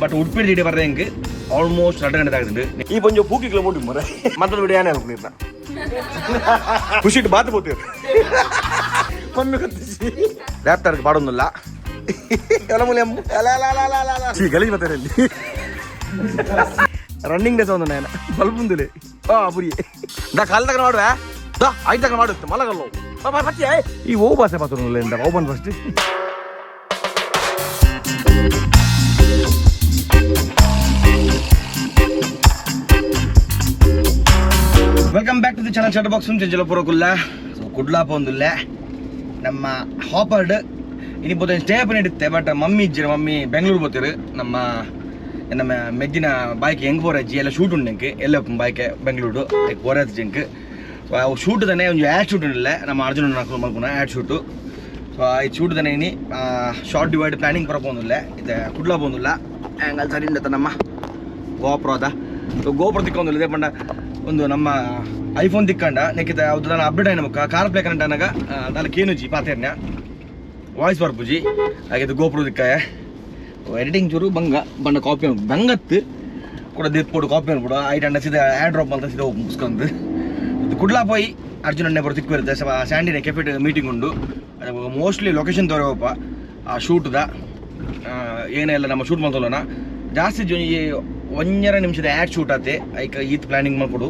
but Udupi ಜೀಡಿ ಬರ್ರೆ ಹೆಂಗೆ almost 2 ಗಂಟೆ ಆಗುತ್ತದೆ ಈ ಬಂಜು ಪೂಕಿಗಳು ಮೂಡಿ ಮರ ಮತ್ತೆ ಬಿಡಿ ಏನೇ ಹೇಳ್ಕೊಂಡು ಇರ್ನ ಖುಷಿ ಬಾತ್ ಬೋತೀರ್ ಮಮ್ಮಿ ಕತ್ತಿಸಿ ಲ್ಯಾಪ್ಟಾಪ್ ಬಾಡೋದಿಲ್ಲ ಎಲ್ಲ ಮೂಲೆ ಗಲೀಜ್ ಬರ್ತಾರೆ ಅಲ್ಲಿ ರನ್ನಿಂಗ್ ಡೇಸ್ ಒಂದು ನಾನು ಬಲ್ಪ್ ಮುಂದಿಲ್ಲ ಪುರಿ ದಾ ಕಾಲ್ ತಗೊಂಡು ಮಾಡುವ ದಾ ಐದು ತಗೊಂಡು ಮಾಡುತ್ತೆ ಮಲಗಲ್ಲ ಮತ್ತೆ ಈ ಓ ಭಾಷೆ ಮಾತ್ರ ಓ ಬಂದು first welcome back to the channel shutter box ಚೆಂಜಲಪುರಕ್ಕುಲ್ಲ ಸೊ ಕುಡ್ಲಾಪ ಒಂದಿಲ್ಲ ನಮ್ಮ ಹಾಪರ್ಡ್ ಇನ್ನಿಪ್ಪತ್ತು ಸ್ಟೇ ಪನ್ನಿಡುತ್ತೆ ಬಟ್ ಮಮ್ಮಿ ಇಜ್ಜಿರ ಮಮ್ಮಿ ಬೆಂಗಳೂರು ಬೋತಿರು ನಮ್ಮ ಮೆಜ್ಜಿನ ಬಾಯ್ಕೆ ಹೆಂಗೆ ಪೋರಜ್ಜಿ ಎಲ್ಲ ಶೂಟ್ ಉಂಡೆಂಕ್ ಎಲ್ಲ ಬಾಯ್ಕೆ ಬೆಂಗಳೂರು ಪೋರಜ್ಜಿ ಜಂಕ್ ಸೊ ಅವು ಶೂಟ್ ತಾನೆ ಒಂದು ಆ್ಯಡ್ ಶೂಟ್ ಉಂಡಿಲ್ಲ ನಮ್ಮ ಅರ್ಜುನ ಹಾಕೊಂಡು ಮಲ್ಪುನ ಆ್ಯಡ್ ಶೂಟು ಸೊ ಇದು ಶೂಟ್ ತಾನೆ ಇನಿ ಶಾರ್ಟ್ ಡಿವೈಡ್ ಪ್ಲಾನಿಂಗ್ ಬರೋಕೆ ಒಂದಿಲ್ಲ ಇದು ಕುಡ್ಲಾಪ ಒಂದಿಲ್ಲ ಹಂಗಲ್ಲಿ ಸರಿ ಉಂಡತ್ತ ನಮ್ಮ ಗೋಪುರ ಅದ ಸೊ ಗೋಪುರ ತಿಕ್ಕೊಂದಿಲ್ಲ ಇದೇ ಪಂಡ ಒಂದು ನಮ್ಮ ಐಫೋನ್ ತಿಕ್ಕಂಡ ನೆಕ್ಕಿತ ಅದು ನಾನು ಅಪ್ಡೇಟ್ ಆಯ್ನ ಮುಖ ಕಾರ್ ಪ್ಲೇ ಕರೆಂಟ್ ಅನ್ನಾಗ ನಾನು ಕೇನುಜಿ ಪಾತೇರ್ನ ವಾಯ್ಸ್ ಬರ್ಪುಜಿ ಹಾಗೆ ಗೋಪುರ ದಿಕ್ಕಾಯ ಎಡಿಟಿಂಗ್ ಚೂರು ಬಂಗ ಬಣ್ಣ ಕಾಪಿ ಬಂಗತ್ತು ಕೂಡ ದಿಪ್ಪೋಡು ಕಾಪಿ ಅನ್ಬಿಡು ಐಟ್ ಅಂಡ ಸೀದಾ ಆ್ಯಡ್ ಡ್ರಾಪ್ ಅಂತ ಸೀದಾ ಮುಗಿಸ್ಕೊಂಡು ಕುಡ್ಲಾ ಪೋಯಿ ಅರ್ಜುನನ್ನೇ ಬರೋ ತಿಕ್ಕು ಇರುತ್ತೆ ಸ್ಯಾಂಡಿನ ಕೆಫೆಟ್ ಮೀಟಿಂಗ್ ಉಂಡು ಮೋಸ್ಟ್ಲಿ ಲೊಕೇಶನ್ ತೋರವಪ್ಪ ಆ ಶೂಟ್ದ ಏನೆಲ್ಲ ನಮ್ಮ ಶೂಟ್ ಮಾಡ್ಕೊಳ್ಳೋಣ ಜಾಸ್ತಿ ಒಂದರ ನಿಮಿಷದ ಆ್ಯಡ್ ಶೂಟ್ ಆತೆ ಐಕ ಈತ್ ಪ್ಲಾನಿಂಗ್ ಮಾಡ್ಕೊಡು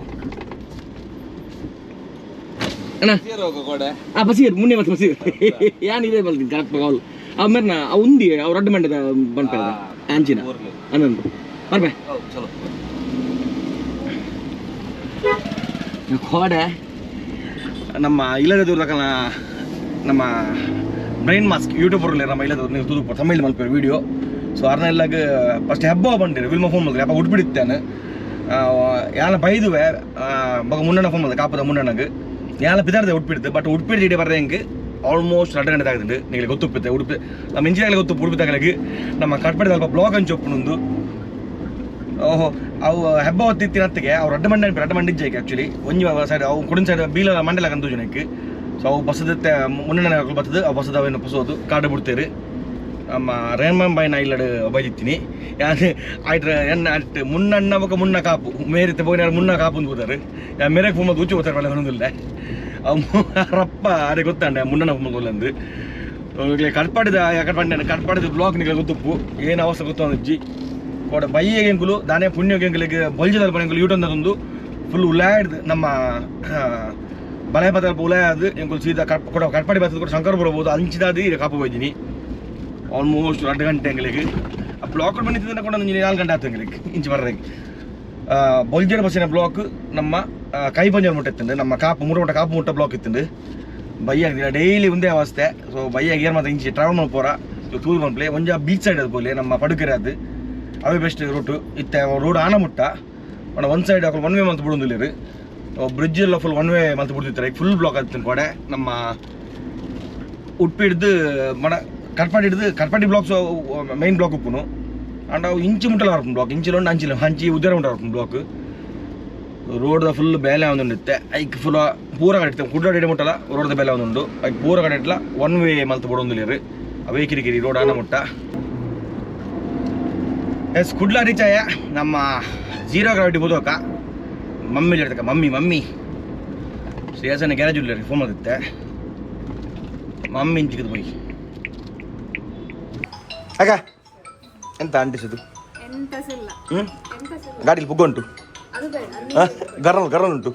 ಅಣ್ಣ ಬಸೀರ್ ಮುನ್ನೆ ಮತ್ತೆ ಬಸೀರ್ ಯಾನ್ ಇದೆ ಬಲ್ತೀನಿ ಕರೆಕ್ಟ್ ಅವಳು ಆಮೇಲೆ ಉಂದಿ ಅವ್ರು ಅಡ್ಡ ಮಂಡ್ಯದ ಬಂಟ ಆಂಚಿನ ಅನ್ನೊಂದು ಬರ್ಬೆ ಕೋಡೆ ನಮ್ಮ ಇಲ್ಲದವ್ರ ನಮ್ಮ ಬ್ರೈನ್ ಮಾಸ್ಕ್ ಯೂಟ್ಯೂಬರ್ಲಿ ನಮ್ಮ ಇಲ್ಲದವ್ರು ನೀವು ತುದು ತಮಿಳ್ ಮಲ್ಪೇರು ವಿಡಿಯೋ ಸೊ ಅರ್ನೆಲ್ಲಾಗ ಫಸ್ಟ್ ಹೆಬ್ಬ ಬಂದಿರಿ ವಿಲ್ಮ ಫೋನ್ ಮಾಡಿದ್ರೆ ಹಬ್ಬ ಉಟ್ಬಿಡಿತ್ತೇನೆ ಯಾನ ಬೈದುವೆ ಮಗ ಮುನ್ನಣ್ಣ ಫೋನ್ ಮಾಡಿದೆ ಕಾಪದ ಮುನ್ನಣ್ಣಗೆ ಯಾನ ಪಿದಾರ್ದೆ ಉಟ್ಬಿಡ್ತು ಬಟ್ ಉಟ್ಬಿಡಿ ಜೀಡಿ ಬರ್ರೆ ಹೆಂಗೆ ಆಲ್ಮೋಸ್ಟ್ 2 ಗಂಟೆ ಆಗುತ್ತದೆ ನಿಮಗೆ ಗೊತ್ತುಪ್ಪತ್ತೆ ಉಡುಪಿ ನಮ್ಮ ಇಂಜಿನಿಯರ್ಗೆ ಗೊತ್ತು ಉಡುಪಿ ತಗಲಿಗೆ ನಮ್ಮ ಕಟ್ಪಡಿದ ಸ್ವಲ್ಪ ಬ್ಲಾಗ್ ಹಂಚೊಪ್ಪನೊಂದು ಓಹೋ ಅವು ಹೆಬ್ಬ ಹೊತ್ತಿತ್ತಿನ ಹತ್ತಿಗೆ ಅವ್ರು ಅಡ್ಡ ಮಂಡಿಜ್ಜಾಯ್ಕೆ ಆ್ಯಕ್ಚುಲಿ ಒಂಜಿ ಸೈಡ್ ಅವು ಕುಡಿನ ಸೈಡ್ ಬೀಲ ಮಂಡಲ ಕಂದು ಜನಕ್ಕೆ ಸೊ ಅವು ಬಸದತ್ತೆ ಮುನ್ನಣ್ಣ ಬರ್ತದೆ ಅವು ಬಸದವೇನು ಪಸೋದು ಕಾಡು ಬಿಡ್ತೇರಿ ನಮ್ಮ ರೇನ್ಮನ್ ಬಾಯ್ ನಾ ಇಲ್ಲಡು ಬೈದಿತ್ತೀನಿ ಯಾರು ಆಯ್ತು ಅಟ್ಟು ಮುನ್ನಣ್ಣ ಬೊಕ್ಕ ಮುನ್ನ ಕಾಪು ಮೇರಿತ್ತೆ ಬೋಗಿ ಮುನ್ನ ಕಾಪು ಅಂತ ಕೂತಾರೆ ಮೇರೆಗೆ ಫೋನ್ ಉಚ್ಚು ಹೋಗ್ತಾರೆ ಬಲ್ಲ ಹೊಂದಿಲ್ಲ ರಪ್ಪ ಅದೇ ಗೊತ್ತಂಡೆ ಮುನ್ನಣ್ಣ ಫೋನ್ ಕೊಲ್ಲಂದು ಕಟ್ಪಾಡಿದ ಕಟ್ಪಾಡಿದ ಬ್ಲಾಕ್ ನಿಮಗೆ ಗೊತ್ತುಪ್ಪು ಏನು ಅವಸ್ಥೆ ಗೊತ್ತೊಂದು ಕೊಡ ಬೈಯಗೆ ಎಂಕುಲು ದಾನೆ ಪುಣ್ಯಗೆ ಎಂಕಲಿಗೆ ಬಲ್ಜದಲ್ಲಿ ಬನೆಂಕುಲು ಯೂಟೊಂದೊಂದು ಫುಲ್ ಉಲಾಯ್ದು ನಮ್ಮ ಬಲೆ ಪದ ಉಲಾಯದು ಎಂಕುಲು ಸೀದಾ ಕೊಡ ಕಟ್ಪಾಡಿ ಬರ್ತದೆ ಕೂಡ ಶಂಕರ ಬರ್ಬೋದು ಅಂಚಿದಾದಿ ಕಾಪು ಹೋಯ್ತೀನಿ ಆಲ್ಮೋಸ್ಟ್ 2 ಗಂಟೆ ಎಂಗಳಿಗೆ ಆ ಬ್ಲಾಕ್ ಬಂದಿದ್ದ ಕೂಡ 4 ಗಂಟೆ ಆಯ್ತು ಎಂಗಳಿಗೆ ಇಂಚು ಬರ್ರೆ ಬೊಲ್ಜೇರ್ ಬಸ್ಸಿನ ಬ್ಲಾಕ್ ನಮ್ಮ ಕೈ ಪಂಜರ್ ಮುಟ್ಟೆತ್ತಂಡು ನಮ್ಮ ಕಾಪು ಮೂರು ಕಾಪು ಮುಟ್ಟ ಬ್ಲಾಕ್ ಇತ್ತಂಡು ಬೈಯಾಗ ಡೈಲಿ ಒಂದೇ ಅವಸ್ಥೆ ಸೊ ಬೈಯಾಗ ಏನು ಮತ್ತೆ ಇಂಚಿ ಟ್ರಾವೆಲ್ ಮಾಡ್ಪೋರ ತೂರು ಬಂದ್ಪ್ಲೆ ಒಂಜ ಬೀಚ್ ಸೈಡ್ ಅದು ಬೋಲಿ ನಮ್ಮ ಪಡುಕೆರೆ ಅದು ಅವೇ ಬೆಸ್ಟ್ ರೂಟು ಇತ್ತೆ ರೋಡ್ ಆನ ಮುಟ್ಟ ಒಂದು ಸೈಡ್ ಹಾಕೊಂಡು 1 ವೇ ಮಂತ್ ಬಿಡೋದಿಲ್ಲ ರೀ ಬ್ರಿಡ್ಜ್ ಎಲ್ಲ ಫುಲ್ 1 ವೇ ಮಂತ್ ಬಿಡ್ತಿರ್ತಾರೆ ಫುಲ್ ಬ್ಲಾಕ್ ಆಗ್ತೀನಿ ಕೊಡೆ ನಮ್ಮ ಉಡುಪಿ ಹಿಡ್ದು ಮಡ ಕಟ್ಪಾಡಿ ಬ್ಲಾಕ್ಸ್ ಮೈನ್ ಬ್ಲಾಕ್ ಉಪ್ಪುನು ಅಂಡ್ ಅವು ಇಂಚು ಮುಟ್ಟಲ್ಲ ಬರ್ಪುನು ಬ್ಲಾಕ್ ಇಂಚಿಲೊಂಡು ಹಂಚಿ ಉದ್ಯಾನ ಉಂಟು ಬರ್ಪುನು ಬ್ಲಾಕ್ ರೋಡ್ದ ಫುಲ್ ಬೇಲೆ ಒಂದುಂಡಿತ್ತೆ ಐಕ್ ಫುಲ್ ಪೂರ ಕಡೆ ಇರ್ತೇವೆ ಕುಡ್ಡ ಮುಟ್ಟಲ್ಲ ರೋಡ್ದ ಬೇಲೆ ಒಂದುಂಡು ಐಕ್ ಪೂರ ಕಡೆ ಇಟ್ಲ 1 ವೇ ಮಲ್ತು ಬಿಡೋದಿಲ್ಲ ರೀ ಅವೇ ಕಿರಿಕಿರಿ ರೋಡ್ ಆನ ಮುಟ್ಟ ಎಸ್ ಕುಡ್ಲ ರೀಚ್ ಆಯ ನಮ್ಮ 0 ಗ್ರಾವಿಟಿ ಬೋದೋಕ ಮಮ್ಮಿ ಇರ್ತಕ್ಕ ಮಮ್ಮಿ ಶ್ರೇಯಸನ ಗ್ಯಾರೇಜ್ ಇಲ್ಲ ರೀ ಫೋನ್ ಮಾಡಿತ್ತೆ ಮಮ್ಮಿ ಇಂಚಿಗೆ ಹೋಗಿ ಅಕ್ಕ ಎಂತ ಅಂಟಿಸೋದು ಗಾಡಿಲಿ ಪುಗ್ಗ ಉಂಟು ಗರ್ರಲ್ ಉಂಟು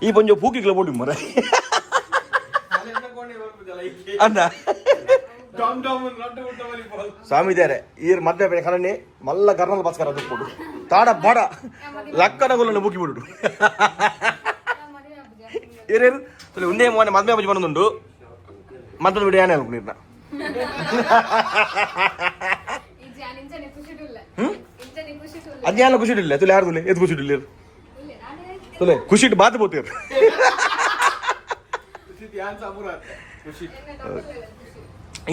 ಈ ಪಂಜ ಪೂಕಿಗಳ ಬೋಡಿ ಮರ ಅಣ್ಣ ಸ್ವಾಮಿ ಇದ್ದಾರೆ ಈ ಮಧ್ಯ ಕರಣಿ ಮಲ್ಲ ಗರ್ನಲ್ ಬಸ್ಕರ ದುಪ್ಪುಡು ತಾಡ ಬಾಡ ಲಕ್ಕನ ಗೊಲ್ಲ ಬೂಕಿ ಬಿಡು ಏನೇನು ಉಂದೇ ಮೊನ್ನೆ ಮದ್ಮೆ ಬಜ್ಜಿ ಬಂದುಂಡು ಮತ್ತೊಂದು ಬಿಡಿ ಏನೇ ನೀರ್ನ ಅಜ್ಞಾನ ಖುಷಿ ಇಲ್ಲ ತುಲೆ ಯಾರು ತುಲೆ ಎದು ಖುಷಿ ಇಲ್ಲ ತುಲೆ ಖುಷಿ ಬಾತ್ ಬೋತೀರ್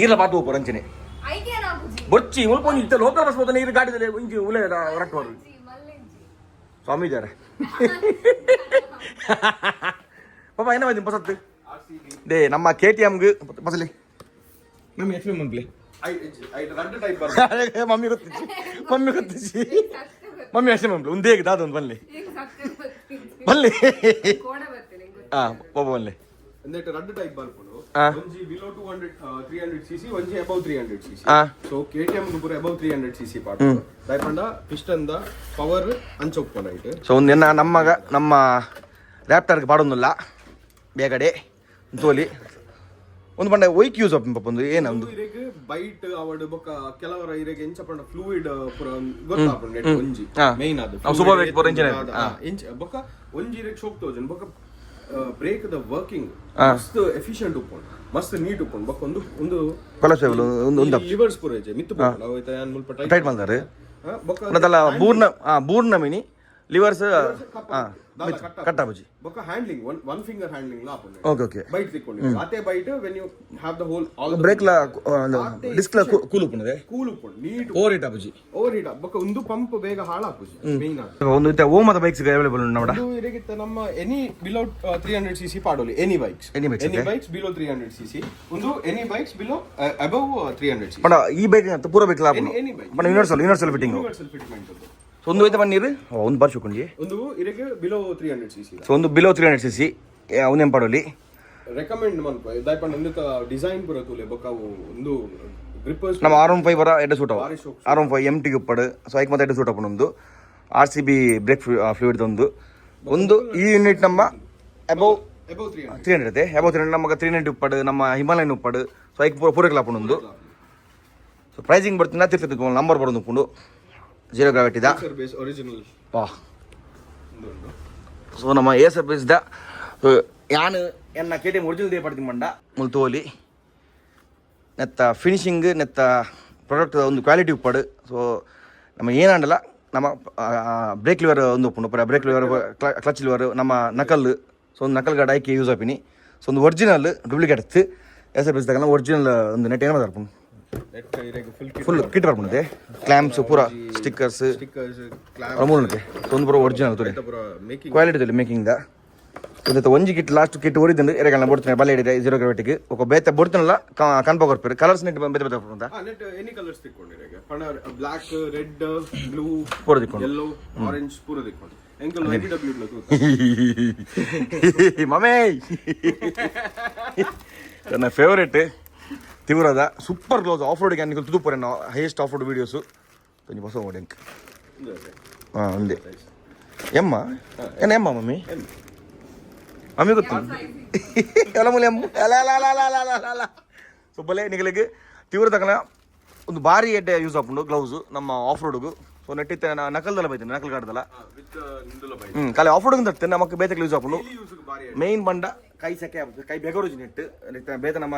ಈರ್ಲ ಬಾತ್ ಹೋಗ್ಬೋದು ಅಂಚನೆ ಬೊಚ್ಚಿ ಮುಲ್ಪೊಂದು ಇತ್ತ ಲೋಕಲ್ ಬಸ್ ಬೋತಾನೆ ಈ ಗಾಡಿದಲ್ಲಿ ಇಂಚಿ ಉಲೆ ಹೊರಟವರು ಸ್ವಾಮಿ ಇದ್ದಾರೆ ಪಾಪ ಏನ ಬಸತ್ತು ಡೇ ನಮ್ಮ KTM ಬಸಲಿ ನಮ್ಮ FM ಅನ್ಪ್ಲೆ ರೆಡ್ ಟೈಪ್ ಮಮ್ಮಿ ಗೊತ್ತಿಚ್ಚಿ ಮಮ್ಮಿ ಅಷ್ಟೇ ಮಮ್ಮಿ ಒಂದೇ ದಾದ ಒಂದು ಬಲ್ಲಿ ಬಲ್ಲಿ ಹಾಂ ಒಬ್ಬ ಬಲ್ಲಿ എന്നിട്ട് രണ്ട് ടൈപ്പ് ಬರ್ಪುಡು ಒಂಜಿ ಬಿಲೋ 200 300 cc ಒಂಜಿ ಅಬೌವ್ 300 cc ಸೊ KTM ಪೂರ ಅಬೌವ್ 300 cc ಪಾಡು ದೈಪಂಡ ಪಿಸ್ಟನ್ ದ ಪವರ್ ಅಂಚೊಪ್ಪನೈಟ್ ಸೊ ಒಂದಿನ ನಮ್ಮ ರ್ಯಾಪ್ಟರ್ಗೆ ಪಾಡೊಂದಿಲ್ಲ ಬೇಗಡೆ ತೋಲಿ ಒಂದು ಬಂಡ ಒಯ್ಕ್ ಯೂಸ್ ಆಪ್ ಒಂದು ಏನೊಂದು ಇರೆಗ್ ಬೈಟ್ ಅವಡ್ ಬೊಕ ಕೆಲವರ ಇರೆಗ್ ಎಂಚ ಪಂಡ ಫ್ಲೂಯಿಡ್ ಪೂರ ಗೊತ್ತಾಪುಂಡು ಒಂಜಿ ಮೇನ್ ಅದು ಸೂಪರ್ ವೇಟ್ ಪೂರ ಇಂಚ ಬೊಕ ಒಂಜಿ ಇರೆಗ್ ಶೋಕ್ ತೋಜನ್ ಬೊಕ ಬ್ರೇಕ್ ದ ವರ್ಕಿಂಗ್ ಮಸ್ತ್ ಎಫಿಷಿಯಂಟ್ ಉಪ್ಪುಂಡು ಮಸ್ತ್ ನೀಟ್ ಉಪ್ಪುಂಡು ಬೊಕ ಒಂದು ಕೊಲೆಸ್ಟ್ರಾಲ್ ಒಂದು ಲಿವರ್ಸ್ ಪೂರ ಇಜ್ಜೆ ಮಿತ್ತು ಪೋಂಡು ಅವು ಐತ ಯಾನ್ ಮುಲ್ಪ ಟೈಟ್ ಮಾಡ್ತಾರೆ ಬೊಕ ಅದಲ್ಲ ಬೂರ್ನ ಮಿನಿ ಲಿವರ್ಸ್ ಕಟ್ಟಾಬುಜಿ ಬೊಕ ಹ್ಯಾಂಡ್ಲಿಂಗ್ ಒನ್ ಫಿಂಗರ್ ಹ್ಯಾಂಡ್ಲಿಂಗ್ ಲಾ ಆಪುಂಡು ಓಕೆ ಬೈಟ್ ತಿಕ್ಕೊಂಡು ಅತೆ bite when you have the whole all brake ಲ ಡಿಸ್ಕ್ ಲ ಕೂಲ್ ಉಪ್ಪುಂಡು ನೀಟ್ ಓವರ್ ಹೀಟ್ ಆಪುಜಿ ಬೊಕ ಒಂದು ಪಂಪ್ ಬೇಗ ಹಾಳಾಪುಜಿ ಮೇನ್ ಅದು ಒಂದು ಇತ್ತೆ ಓಮದ ಬೈಕ್ಸ್ ಅವೈಲೇಬಲ್ ಉಂಡು ನಮಡ ಇದು ಇರಗಿತ್ತ ನಮ್ಮ ಎನಿ ಬಿಲೋ 300 cc ಪಾಡೋಲಿ ಎನಿ ಬೈಕ್ಸ್ ಬಿಲೋ 300 cc ಒಂದು any bikes below above 300 cc ಪಂಡ ಈ ಬೈಕ್ ಅಂತ ಪೂರ ಬೈಕ್ ಲಾಭ ಎನಿ ಬೈಕ್ ಪಂಡ ಯೂನಿವರ್ಸಲ್ ಫಿಟ್ಟಿಂಗ್ ಫಿಟ್ಮೆಂಟ್ ಸೊ ಒಂದು ಐತೆ ಬನ್ನೀರು ಒಂದು ಬಾರ್ ಶುಕೊಂಡಿ ಒಂದು ಇರಗೆ ಬಿಲೋ 300 cc ಸೊ ಒಂದು ಬಿಲೋ 300 cc ಅವನೇಂ ಪಡೋಲಿ ರೆಕಮೆಂಡ್ ಮನ್ಪ ದೈಪಂಡ ಒಂದು ಡಿಸೈನ್ ಪೂರ ತುಲೆ ಬೊಕಾವು ಒಂದು ಗ್ರಿಪ್ಪರ್ಸ್ ನಮ್ಮ R15 ಬರ ಎಡ್ಡೆ ಸೂಟ್ ಅವ R15 MT ಉಪ್ಪಡು ಸೊ ಐಕ್ ಮತ್ತೆ ಎಡ್ಡೆ ಸೂಟ್ ಅಪ್ಪನ ಒಂದು RCB ಬ್ರೇಕ್ ಫ್ಲೂಯಿಡ್ ಒಂದು ಈ ಯೂನಿಟ್ ನಮ್ಮ ಅಬೌವ್ 300 ಐತೆ ಅಬೌವ್ 300 ನಮಗೆ 390 ಉಪ್ಪಡು ನಮ್ಮ ಹಿಮಾಲಯನ್ ಉಪ್ಪಡು ಸೊ ಐಕ್ ಪೂರಕ್ಲ ಅಪ್ಪನ ಒಂದು ಸೊ ಪ್ರೈಸಿಂಗ್ ಬರ್ತೀನಿ ತಿರ್ತಿತ್ತು ನಂಬರ್ ಬರೋದು ಉಪ್ಪುಂಡು ಜೀರೋ ಗ್ರಾವಿಟಿದ ಒರಿಜಿನಲ್ ಸೊ ನಮ್ಮ ಏ ಸರ್ವಿಸ್ದ ಯಾನು ಎನ್ನ KTM ಒರಿಜಿನಲ್ ದೇ ಪಡ್ತೀನಿ ಮಂಡ ಮುಲ್ತೋಲಿ ನೆತ್ತ ಫಿನಿಶಿಂಗ್ ನೆತ್ತ ಪ್ರಾಡಕ್ಟ್ ಒಂದು ಕ್ವಾಲಿಟಿ ಉಪ್ಪಡು ಸೊ ನಮ್ಮ ಏನಾಂಡಲ್ಲ ನಮ್ಮ ಬ್ರೇಕ್ ಲಿವರ್ ಒಂದು ಉಪ್ಪುಂಡು ಬ್ರೇಕ್ ಲಿವರ್ ಕ್ಲಚ್ ಲಿವರ್ ನಮ್ಮ ನಕಲ್ ಸೊ ಒಂದು ನಕಲ್ ಗಾಡಿ ಆಯ್ಕೆ ಯೂಸ್ ಆಪಿನಿ ಸೊ ಒಂದು ಒರಿಜಿನಲ್ ಡೂಪ್ಲಿಕೇಟ್ ಎತ್ತು ಏ ಸರ್ವಿಸ್ದಾಗಲ್ಲ ಒರಿಜಿನಲ್ ಒಂದು ನೆಟ್ ಏನು ಮಾತಾಡ್ಪುಂಡು ಫುಲ್ ಕಿಟ್ ಬರ್ಪುಂಡೆ ಕ್ಲಾಂಪ್ಸ್ ಪೂರ ಸ್ಟಿಕ್ಕರ್ಸ್ ಮೂರುನಕ್ಕೆ ಒಂದು ಪೂರ ಒರಿಜಿನಲ್ ತುಳಿ ಕ್ವಾಲಿಟಿ ತುಳಿ ಮೇಕಿಂಗ್ ದ ಒಂದು ಒಂಜಿ ಕಿಟ್ ಲಾಸ್ಟ್ ಕಿಟ್ ಓರಿದಂಡು ಎರಗಲ್ಲ ಬಡ್ತೀನಿ ಬಲ್ಲೆ ಹಿಡಿದೆ ಜೀರೋ ಗ್ರಾವಿಟಿಗೆ ಒಕ್ಕ ಬೇತೆ ಬಡ್ತೀನಲ್ಲ ಕನ್ಪ ಕೊಡ್ಪೇರು ಕಲರ್ಸ್ ನೆಟ್ ಬೇತೆ ಬೇತೆ ಅಂತ ನೆಟ್ ಎನಿ ಕಲರ್ಸ್ ತಿಕ್ಕೊಂಡಿರೆಗೆ ಪಣ ಬ್ಲಾಕ್ ರೆಡ್ ಬ್ಲೂ ಪೂರ ತಿಕ್ಕೊಂಡು ಯೆಲ್ಲೋ ಆರೆಂಜ್ ಪೂರ ತಿಕ್ಕೊಂಡು ಎಂಕಲ್ IDW ಲ ತೂತ ಮಮೇ ನನ್ನ ಫೇವರೇಟ್ ತಿವರದ ಸೂಪರ್ ಕ್ಲೋಸ್ ಆಫ್ ರೋಡ್ಗೆ ನೀವು ತುದುಪುರ ನಾವು ಹೈಯೆಸ್ಟ್ ಆಫ್ ರೋಡ್ ವೀಡಿಯೋಸು ತೊಂದು ಹೊಸ ಓಡೆಂಕ್ ಹಾಂ ಒಂದೇ ಎಮ್ಮ ಏನು ಎಮ್ಮ ಮಮ್ಮಿ ಮಮ್ಮಿ ಗೊತ್ತು ಎಲ್ಲ ಮೂಲೆ ಎಮ್ಮ ಅಲ್ಲ ಸೊ ಬಲೆ ನಿಗಳಿಗೆ ತಿವ್ರ ತಕನ ಒಂದು ಭಾರಿ ಎಡ್ಡೆ ಯೂಸ್ ಆಪುಂಡು ಗ್ಲೌಸು ನಮ್ಮ ಆಫ್ ರೋಡ್ಗು ಸೊ ನೆಟ್ಟಿತ್ತೆ ನಕಲ್ದಲ್ಲ ಬೈತೀನಿ ನಕಲ್ ಗಾಡ್ದಲ್ಲ ಖಾಲಿ ಆಫ್ ರೋಡ್ಗೆ ತರ್ತೇನೆ ನಮಗೆ ಬೇತಕ್ಕೆ ಯೂಸ್ ಆಪುಂಡು ಮೇನ್ ಬಂಡ ಕೈ ಸೆಕೆ ಕೈ ಬೆಗರೋಜಿ ನೆಟ್ಟು ಬೇತ ನಮ್ಮ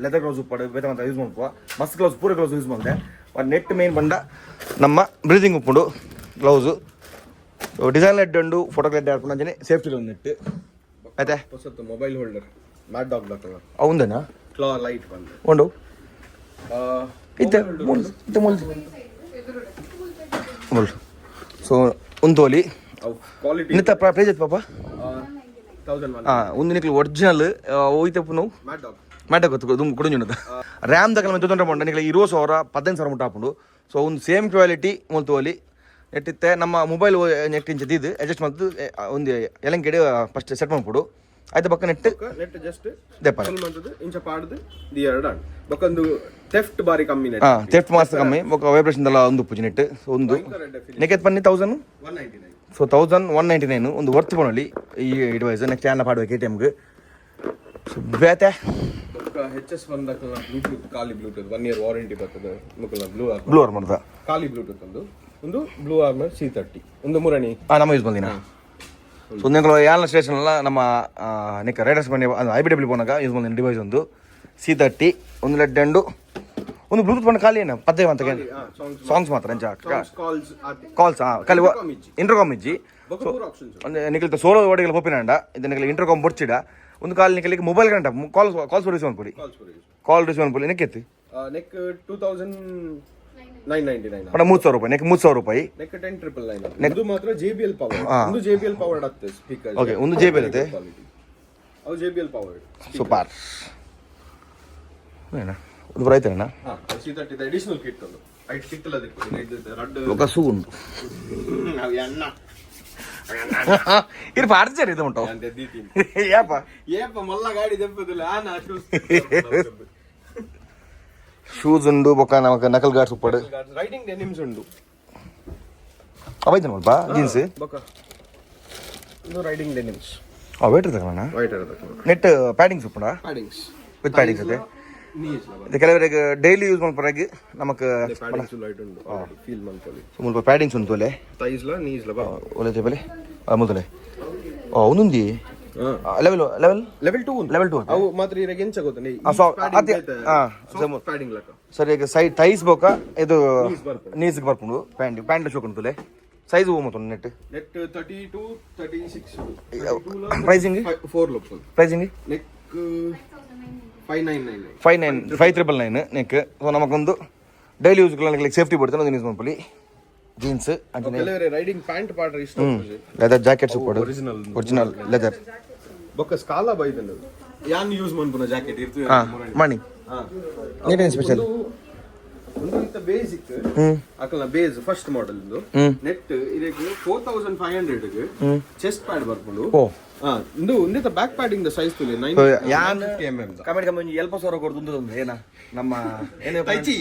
ಲೆದರ್ ಗ್ಲೌಸ್ ಉಪ್ಪಡು ಬೇತ ಅಂತ ಯೂಸ್ ಮಾಡ್ಕೋ ಮಸ್ತ್ ಗ್ಲೌಸ್ ಪೂರ ಗ್ಲೌಸ್ ಯೂಸ್ ಮಾಡಿದೆ ಒಂದು ನೆಟ್ ಮೇನ್ ಬಂಡ ನಮ್ಮ ಬ್ರೀದಿಂಗ್ ಉಪ್ಪುಂಡು ಗ್ಲೌಸು ಡಿಸೈನ್ ಲೆಡ್ ಉಂಡು ಫೋಟೋ ಲೆಡ್ ಹಾಕೊಂಡು ಅಂಜನೆ ಸೇಫ್ಟಿ ಒಂದು ನೆಟ್ ಆಯ್ತಾ ಹೊಸತ್ತು ಮೊಬೈಲ್ ಹೋಲ್ಡರ್ ಮ್ಯಾಟ್ ಡಾಗ್ ಲಕಲ ಅವಂದೇನಾ ಕ್ಲಾ ಲೈಟ್ ಬಂದು ಉಂಡು ಇತ್ತೆ ಮುಲ್ ಸೊ ಒಂದು ತೋಲಿ ಕ್ವಾಲಿಟಿ ಇನ್ನಿತ್ತ ಪ್ರೈಸ್ ಐತೆ ಪಾಪ 1001 ಒಂದು ನಿಕ್ಲು ಒರಿಜಿನಲ್ ಹೋಯ್ತಪ್ಪ ನಾವು ಮ್ಯಾಟ ಗೊತ್ತು ಕುಡಿದ ರ್ಯಾಮ್ ದಕ್ಕಲ ಮೆತ್ತು ತೊಂದರೆ ಮಾಡಿ ನಿಕ್ಲೆ 20,000 15,000 ಮುಟ್ಟ ಹಾಕೊಂಡು ಸೊ ಒಂದು ಸೇಮ್ ಕ್ವಾಲಿಟಿ ಮುಲ್ತೋಲಿ ನೆಟ್ಟಿತ್ತೆ ನಮ್ಮ ಮೊಬೈಲ್ ನೆಟ್ ಇಂಚ ಇದು ಅಡ್ಜಸ್ಟ್ ಮಾಡ್ತು ಒಂದು ಎಲಂಕೆಡೆ ಫಸ್ಟ್ ಸೆಟ್ ಮಾಡ್ಬಿಡು ಆಯ್ತು ಬಕ್ಕ ನೆಟ್ ಜಸ್ಟ್ ದೆಪ್ಪ ಇಂಚ ಪಾಡ್ದು ದಿ ಎರಡು ಬಕ್ಕೊಂದು ಥೆಫ್ಟ್ ಬಾರಿ ಕಮ್ಮಿ ನೆಟ್ ಥೆಫ್ಟ್ ಮಾಸ್ ಕಮ್ಮಿ ಬೊಕ್ಕ ವೈಬ್ರೇಷನ್ ದಲ್ಲ ಒಂದು ಪೂಜಿ ನೆಟ್ ಒಂದು ನೆಕೆತ್ ಬನ್ನಿ 199 ಸೊ 1199 ಒಂದು ವರ್ತ್ ಪೋನಲ್ಲಿ ಈ ಡಿವೈಸ್ ನೆಕ್ಸ್ಟ್ ಚಾನಲ್ ಪಾಡುವ KTMಗೆ ಸೊ ಬೇತೆ HS ಬಂದಕಲ್ಲ ಬ್ಲೂಟೂತ್ ಖಾಲಿ ಬ್ಲೂಟೂತ್ 1 ಇಯರ್ ವಾರಂಟಿ ಬರ್ತದೆ ಮುಕಲ ಬ್ಲೂ ಆರ್ಮ್ ಮಾಡ್ದ ಖಾಲಿ ಬ್ಲೂಟೂತ್ ಒಂದು ಬ್ಲೂ ಆರ್ಮರ್ C30 ಒಂದು ಮುರಣಿ ನಮ್ಮ ಯೂಸ್ ಬಂದಿನ ಸೊ ನೀವು ಯಾಲ ಸ್ಟೇಷನ್ ಅಲ್ಲ ನಮ್ಮ ನಿಕ್ಕ ರೈಡರ್ಸ್ ಬಂಡಿ IBW ಪೋನಾಗ ಯೂಸ್ ಬಂದಿನ ಡಿವೈಸ್ ಒಂದು C30 ಒಂದು ಲೆಡ್ ಎಂಡು ಒಂದು ಬ್ಲೂಟೂತ್ ಬಂದು ಖಾಲಿ ಏನು ಪದ್ದೆ ಅಂತ ಸಾಂಗ್ಸ್ ಮಾತ್ರ ಎಂಚ ಕಾಲ್ಸ್ ಖಾಲಿ ಇಂಟರ್ಕಾಮ್ ಇಜ್ಜಿ ನಿಖಿಲ್ ಸೋಲೋ ಓಡಿಗೆಲ್ಲ ಪೋಪಿನಾಂಡ ಇದು ನಿಖಿಲ್ ಇಂಟರ್ಕಾಮ್ ಬೊಡ್ಚಿಡ ಒಂದು ಕಾಲ್ ನಿಖಿಲಿಗೆ ಮೊಬೈಲ್ ಗಂಟ ಕಾಲ್ಸ್ ರಿಸೀವ್ ಅನ್ಪುರಿ ಕಾಲ್ ರಿಸೀವ್ ಅನ್ಪುರಿ ನೆಕ್ಕೆತ್ತಿ ನೆಕ್ 2999 ಪಡ 3,000 ರೂಪಾಯಿ ನೆಕ್ 3,000 ರೂಪಾಯಿ ನೆಕ್ 10999 ಇದು ಮಾತ್ರ JBL ಪವರ್ ಒಂದು JBL ಪವರ್ಡ್ ಆಗ್ತದೆ ಸ್ಪೀಕರ್ ಓಕೆ ಒಂದು JBL ಇದೆ ಅವು JBL ಪವರ್ಡ್ ಸೂಪರ್ ಏನ ಒಂದು ರೈತನ C30 ಅಡಿಷನಲ್ ಕಿಟ್ ಒಂದು ಐಟ್ ಕಿಟ್ ಅಲ್ಲ ಇದು ರಡ್ ఒక సూ ఉండు ಅవి ಅಣ್ಣ ఇది పార్చర్ ఇది ఉంటావు ಅಂತ ಎದ್ದಿದ್ದೀನಿ ఏప ಮಲ್ಲ ಗಾಡಿ ದೆಪ್ಪದಿಲ್ಲ ಆನ షూస్ ఉండు ఒక నమక నకల్ గాడ్స్ ఉప్పడు ರೈಡಿಂಗ್ ಡೆನಿಮ್ಸ್ ಉಂಡು అవైతే బా జీన్స్ ಬೊಕ ಇದು ರೈಡಿಂಗ್ ಡೆನಿಮ್ಸ್ వెయిట్ ತಗೋಣ ವೈಟ್ ಇರಬೇಕು net paddings ಉಪ್ಪುಂಡ paddings with paddings ಅದೇ ನೀಸ್ ಇದು ಕೆಲವರಿಗೆ ಡೈಲಿ ಯೂಸ್ ಮಾಡ್ಪರಾಗಿ ನಮಕ್ ಪ್ಯಾಡಿಂಗ್ಸ್ ಲೈಟ್ ಉಂಡು ಫೀಲ್ ಮಾಡ್ಕೊಳ್ಳಿ ಮುಲ್ಪ ಪ್ಯಾಡಿಂಗ್ಸ್ ಉಂಟು ತೋಲೆ ಥೈಸ್ ಲ ನೀಸ್ ಲ ಬಾ ಒಲೆ ತೇಬಲೆ ಮುತಲೆ ಉಂದುಂದಿ ಲೆವೆಲ್ ಲೆವೆಲ್ ಲೆವೆಲ್ 2 ಉಂಟು ಲೆವೆಲ್ 2 ಅವು ಮಾತ್ರ ಇರಗೆ ಎಂಚ ಗೊತ್ತನೆ ಪ್ಯಾಡಿಂಗ್ ಲಕ ಸರಿ ಈಗ ಸೈಡ್ ಟೈಸ್ ಬೋಕ ಇದು ನೀಸ್ ಬರ್ಪುಂಡು ಪ್ಯಾಂಟ್ ಶೋಕ್ ಉಂಟುಲೆ ಸೈಜ್ ಹೋ ಮತ್ತ ನೆಟ್ 32 36 ಪ್ರೈಸಿಂಗ್ 4 ಲೋಪಲ್ ಪ್ರೈಸಿಂಗ್ ನೆಕ್ 599 5999 ನೆಕ್ ಸೊ ನಮಗೊಂದು ಡೈಲಿ ಯೂಸ್ ಗಳಿಗೆ ಸೇಫ್ಟಿ ಬರ್ತದೆ ಒಂದು ಯೂಸ್ ಮಾಡ್ಕೊಳ್ಳಿ ಜೀನ್ಸ್ ಅಂತ ಕೆಲವರೆ ರೈಡಿಂಗ್ ಪ್ಯಾಂಟ್ ಪಾರ್ಟರ್ ಇಷ್ಟ ಲೆದರ್ ಜಾಕೆಟ್ಸ್ ಕೊಡು ಒರಿಜಿನಲ್ ಲೆದರ್ ಬೊಕ್ಕ ಸ್ಕಾಲಾ ಬೈದನ ಯಾನ್ ಯೂಸ್ ಮಾಡ್ಪುನ ಜಾಕೆಟ್ ಇರ್ತು ಮಣಿ ನೀವೇನು ಸ್ಪೆಷಲ್ ಒಂದು ಇಂತ ಬೇಸಿಕ್ ಅಕಲ್ನ ಬೇಸ್ ಫಸ್ಟ್ ಮಾಡೆಲ್ ಇಂದು ನೆಟ್ ಇದಕ್ಕೆ 4500 ಗೆ ಚೆಸ್ಟ್ ಪ್ಯಾಡ್ ಬರ್ಕೊಂಡು ಇಂದು ಉಂದಿತ ಬ್ಯಾಕ್ ಪ್ಯಾಡಿಂಗ್ ದ ಸೈಜ್ ತುಲೆ 950 mm ಕಮೆಂಟ್ ಕಮೆಂಟ್ ಎಲ್ಪ ಸಾವಿರ ಕೊಡ್ದು ಏನ ನಮ್ಮ ಏನೇ ಟೈಚಿ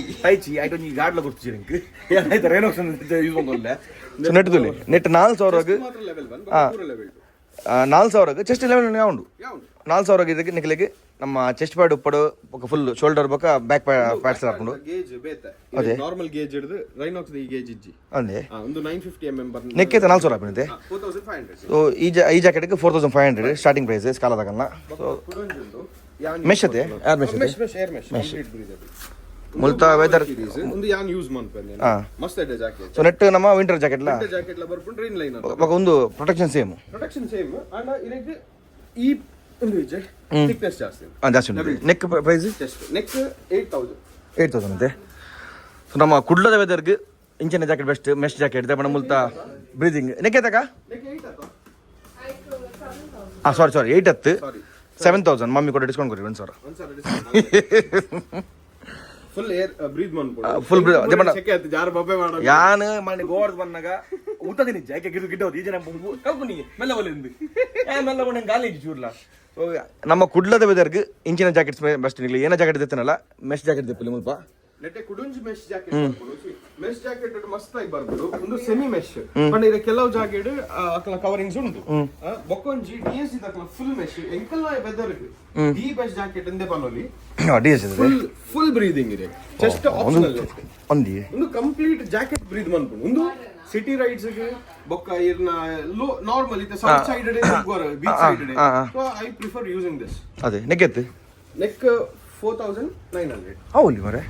ಐಟು ನೀ ಗಾಡ್ಲ ಕೊಡ್ತೀರಿ ನಿಂಗೆ ಏನಾಯ್ತು ರೇನೋಕ್ಷನ್ ಯೂಸ್ ಮಾಡ್ಕೊಂಡೆ ನೆಟ್ ತುಲೆ ನೆಟ್ 4000 ಮಾತ್ರ ಲೆವೆಲ್ 1 ಪೂರ ಲೆವೆಲ್ 4000 ಚೆಸ್ಟ್ ಲೆವೆಲ್ ಯಾವುದು 4000 ಇದಕ್ಕೆ ನಿಖಲಿಗೆ ನಮ್ಮ ಚೆಸ್ಟ್ ಪ್ಯಾಡ್ ಉಪ್ಪಡು ಫುಲ್ ಶೋಲ್ಡರ್ ಬೊಕ ಬ್ಯಾಕ್ ಪ್ಯಾಡ್ಸ್ ಹಾಕೊಂಡು ಗೇಜ್ ಬೇತ ಅದೇ ನಾರ್ಮಲ್ ಗೇಜ್ ಹಿಡಿದು ರೈನಾಕ್ಸ್ ದಿ ಗೇಜ್ ಇಜ್ಜಿ ಅಂದೆ ಒಂದು 950 mm ಬರ್ನ ನೆಕ್ಕೆ 4000 ಹಾಪಿನಿದೆ 4500 ಸೊ ಈ ಜಾಕೆಟ್ ಗೆ 4500 ಸ್ಟಾರ್ಟಿಂಗ್ ಪ್ರೈಸ್ ಸ್ಕಾಲಾ ತಗಲ್ಲ ಸೊ ಮೆಶ್ ಅದೇ ಯಾರ್ ಮೆಶ್ ಅದೇ mesh air mesh complete breathable ಮುಲ್ತಾ ವೆದರ್ ಒಂದು ಯಾನ್ ಯೂಸ್ ಮಾಡ್ಪನೆ ಮಸ್ತ್ ಇದೆ ಜಾಕೆಟ್ ಸೊ ನೆಟ್ ನಮ್ಮ ವಿಂಟರ್ ಜಾಕೆಟ್ ಲ ಬರ್ಪುಂಡು ರೇನ್ ಲೈನ್ ಒಂದು ಪ್ರೊಟೆಕ್ಷನ್ ಸೇಮ್ ಅಂಡ್ ಇದಕ್ಕೆ ಈ ಒಂದು ಇದೆ ಥಿಕ್ನೆಸ್ ಜಾಸ್ತಿ ಜಾಸ್ತಿ ಉಂಟು ನೆಕ್ ಪ್ರೈಸ್ ನೆಕ್ 8000 ಅಂತೆ ಸೊ ನಮ್ಮ ಕುಡ್ಲದ ವೆದರ್ಗೆ ಇಂಚಿನ ಜಾಕೆಟ್ ಬೆಸ್ಟ್ ಮೆಶ್ ಜಾಕೆಟ್ ಇದೆ ಬಣ್ಣ ಮುಲ್ತಾ ಬ್ರೀದಿಂಗ್ ನೆಕ್ ತಕ ಸಾರಿ 8 7000 ಮಮ್ಮಿ ಕೊಟ್ಟು ಡಿಸ್ಕೌಂಟ್ ಕೊಡಿ 1000 ಫುಲ್ ಏರ್ ಬ್ರೀತ್ ಮಾಡ್ಬೋದು ಫುಲ್ ಅದೇ ಬಣ್ಣ ಯಾರು ಬಬ್ಬೆ ಮಾಡೋ ಯಾನು ಮನೆ ಗೋವಾರ್ದು ಬಂದಾಗ ಊಟದ ನಿಜ ಯಾಕೆ ಗಿಡ ಈ ಜನ ಕಲ್ಪನಿ ಮೆಲ್ಲ ಒಲಿಂದು ಮೆಲ್ಲ ಬಂದ ಗಾಲಿ ಚೂರ್ಲ ನಮ್ಮ ಕುಡ್ಲದ ವೆದರ್ಗೆ ಇಂಚಿನ ಜಾಕೆಟ್ಸ್ ಬೆಸ್ಟ್ ನಿಲ್ಲ ಏನ ಜಾಕೆಟ್ ಇರ್ತೇನಲ್ಲ ಮೆಶ್ ಜಾಕೆಟ್ ದಿಪ್ಪಲಿ ಮುಲ್ಪ ನೆಟ್ಟೆ ಕುಡುಂಜಿ ಮೆಶ್ ಜಾಕೆಟ್ ಮೆಶ್ ಜಾಕೆಟ್ ಮಸ್ತ್ ಆಗಿ ಬರ್ಬೋದು ಒಂದು ಸೆಮಿ ಮೆಶ್ ಬಟ್ ಇದು ಕೆಲವು ಜಾಕೆಟ್ ಅಕಲ ಕವರಿಂಗ್ಸ್ ಉಂಟು ಬೊಕ್ಕೊಂಜಿ ಡಿಎಸ್ಸಿ ತಕಲ ಫುಲ್ ಮೆಶ್ ಎಂಕಲ್ಲ ವೆದರ್ ಡಿ ಮೆಶ್ ಜಾಕೆಟ್ ಎಂದೇ ಬನ್ನೋಲಿ ಡಿಎಸ್ಸಿ ಫುಲ್ ಬ್ರೀದಿಂಗ್ ಇದೆ ಜಸ್ಟ್ ಆಪ್ಷನಲ್ ಒಂದಿ ಒಂದು ಕಂಪ್ಲೀಟ್ ಜಾಕೆಟ್ ಬ್ರೀತ್ ಮಾಡ್ಕೊಂಡು ಒಂದು ಸಿಟಿ ರೈಡ್ಸ್ ಗೆ ಬೊಕ್ಕ ಇರ್ನ ಲೋ ನಾರ್ಮಲ್ ಇದೆ ಸೌತ್ ಸೈಡ್ ಇದೆ ಬೀಚ್ ಸೈಡ್ ಇದೆ so I prefer using this ಅದೇ ನೆಕ್ಕೆತ್ತು ನೆಕ್ 4900 ಹೌಲಿ ಮರೆ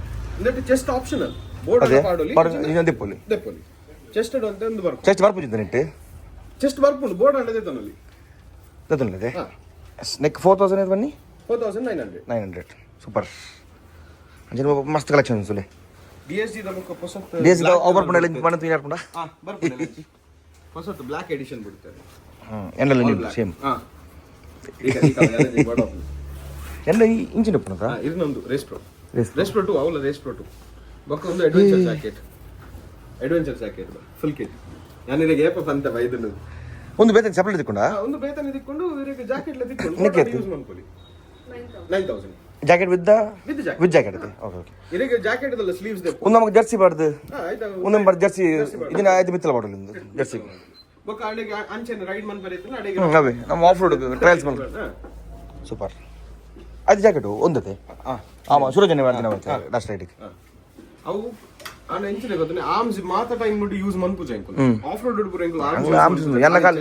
ನೆಟ್ ಜಸ್ಟ್ ಆಪ್ಷನಲ್ ಬೋರ್ಡ್ ಪಾಡೋಲಿ ದೆಪ್ಪಲಿ ಚೆಸ್ಟ್ ಅಂತ ಒಂದು ಬರ್ಕು ಚೆಸ್ಟ್ ಬರ್ಪುಜಿದ್ದ ನೆಟ್ ಚೆಸ್ಟ್ ಬರ್ಪುಂಡು ಬೋರ್ಡ್ ಅಂಡದೆ ತನಲಿ ದತ್ತನದೆ ನೆಕ್ 4000 ಇದು ಬನ್ನಿ 4900 ಸೂಪರ್ ಅಂಜನ ಮಸ್ತ್ ಕಲೆಕ್ಷನ್ ಸುಲೆ ಡಿಎಸ್ಡಿ ದಮಕ ಹೊಸತ್ ಡಿಎಸ್ಡಿ ಓವರ್ ಪಂಡ ಲಿಂಕ್ ಮಾಡಂತ ಯಾರ್ಕೊಂಡ ಬರ್ಪುಂಡು ಹೊಸತ್ ಬ್ಲಾಕ್ ಎಡಿಷನ್ ಬಿಡುತ್ತಾರೆ ಎಂಡಲ್ಲ ನೀವು ಸೇಮ್ ಈಗ ಬೋರ್ಡ್ ಎಂಡ ಈ ಇಂಚಿನ ಪುನಕ ಇನ್ನೊಂದು ರೇಸ್ ಪ್ರೋ 2 ಅವಲ್ಲ ರೇಸ್ ಪ್ರೋ 2 ಬೊಕ್ಕ ಒಂದು ಅಡ್ವೆಂಚರ್ ಜಾಕೆಟ್ ಫುಲ್ ಕಿಟ್ ನಾನಿಗೆ ಏಪ ಅಂತ ಬೈದನು ಒಂದು ಬೇತನ ಸೆಪರೇಟ್ ಇಟ್ಕೊಂಡ ಒಂದು ಬೇತನ ಇಟ್ಕೊಂಡು ಇದಕ್ಕೆ ಜಾಕೆಟ್ ಲ ಇಟ್ಕೊಂಡು ಯೂಸ್ ಮಾಡ್ಕೊಳ್ಳಿ 9000 ಜಾಕೆಟ್ ವಿತ್ ಜಾಕೆಟ್ ಇದೆ ಓಕೆ ಇದಕ್ಕೆ ಜಾಕೆಟ್ ಅದಲ್ಲ ಸ್ಲೀವ್ಸ್ ದೆ ಒಂದು ನಮಗೆ ಜರ್ಸಿ ಬಾರ್ದು ಒಂದು ನಂಬರ್ ಜರ್ಸಿ ಇದನ್ನ ಐದು ಮಿತ್ತಲ ಬಾಡಲ್ ಇಂದು ಜರ್ಸಿ ಬೊಕ್ಕ ಅಡೆಗೆ ಅಂಚೆನ ರೈಡ್ ಮನ್ ಬರೀತನ ಅಡೆಗೆ ಅವೇ ನಮ್ಮ ಆಫ್ ರೋಡ್ ಟ್ರಯಲ್ಸ್ ಮಾಡ್ತಾರೆ ಸೂಪರ್ ಅದು ಜಾಕೆಟ್ ಒಂದತೆ ಆಮಾ ಸೂರಜನೆ ಮಾಡ್ತೀನಿ ಅವತ್ತು ಲಾಸ್ಟ್ ರೈಡಿಗೆ ಅವು ಆನ ಎಂಚಿನ ಗೊತ್ತನೆ ಆರ್ಮ್ಸ್ ಮಾತ ಟೈಮ್ ಮುಡಿ ಯೂಸ್ ಮನ್ಪು ಜೈಂಕು ಆಫ್ ರೋಡ್ ಡುಪುರ ಎಂಕು ಆರ್ಮ್ಸ್ ಎಲ್ಲ ಕಾಲ್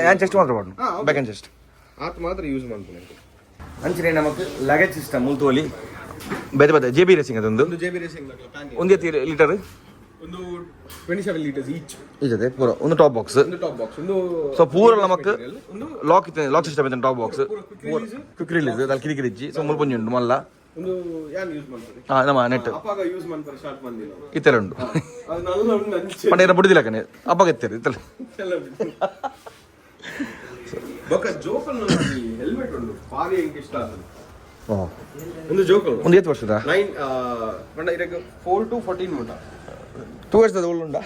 ಯಾನ್ ಚೆಸ್ಟ್ ಮಾತ್ರ ಬಾಡು ಬ್ಯಾಕ್ ಅಂಡ್ ಚೆಸ್ಟ್ ಆತ ಮಾತ್ರ ಯೂಸ್ ಮನ್ಪು ಎಂಕು ಅಂಚಿನ ನಮಗೆ ಲಗೇಜ್ ಸಿಸ್ಟಮ್ ಮುಲ್ತೋಲಿ ಬೇರೆ ಜೆಬಿ ರೇಸಿಂಗ್ ಅದೊಂದು ಜೆಬಿ ರೇಸಿಂಗ್ ಪ್ಲಾನ್ ಒಂದು ಲೀಟರ್ ಒಂದು 27 ಲೀಟರ್ಸ್ ಈಚ್ ಇದೆ ಪೂರ ಒಂದು ಟಾಪ್ ಬಾಕ್ಸ್ ಒಂದು ಸೊ ಪೂರ ನಮಕ್ ಲಾಕ್ ಸಿಸ್ಟಮ್ ಇದೆ ಟಾಪ್ ಬಾಕ್ಸ್ ಕ್ವಿಕ್ ರಿಲೀಸ್ ದಾಲ್ ಕಿರಿಕಿರಿ ಇಜ್ಜಿ ಸೊ ಮುಲ್ಪೊಂಜಿ ಉಂಟು ಮಲ್ಲ ಒಂದು ಯಾನ್ ಯೂಸ್ ಮಾಡ್ತಾರೆ ನಮ್ಮ ನೆಟ್ ಅಪ್ಪಾಗ ಯೂಸ್ ಮಾಡ್ತಾರೆ ಶಾರ್ಟ್ ಬಂದಿಲ್ಲ ಇತ್ತೆಲ್ಲ ಉಂಟು ಅದು ನಲ್ಲ ಉಂಟು ಅಂಚೆ ಪಂಡ ಬುಡಿದಿಲ್ಲ ಕನೆ ಅಪ್ಪಾಗ ಎತ್ತೇರಿ ಇತ್ತಲ್ಲ ಬೊಕ್ಕ ಜೋಪಲ್ ನೋಡಿ ಹೆಲ್ಮೆಟ್ ಉಂಟು ಭಾರಿ ಎಂಗೆ ಇಷ್ಟ ಆಗ್ತದೆ ಒಂದು ಜೋಕ್ ಒಂದು 8 ವರ್ಷದ 4 to 14 ಮುಂಡ 2 ವರ್ಷದ ಉಳ್ಳುಂಡ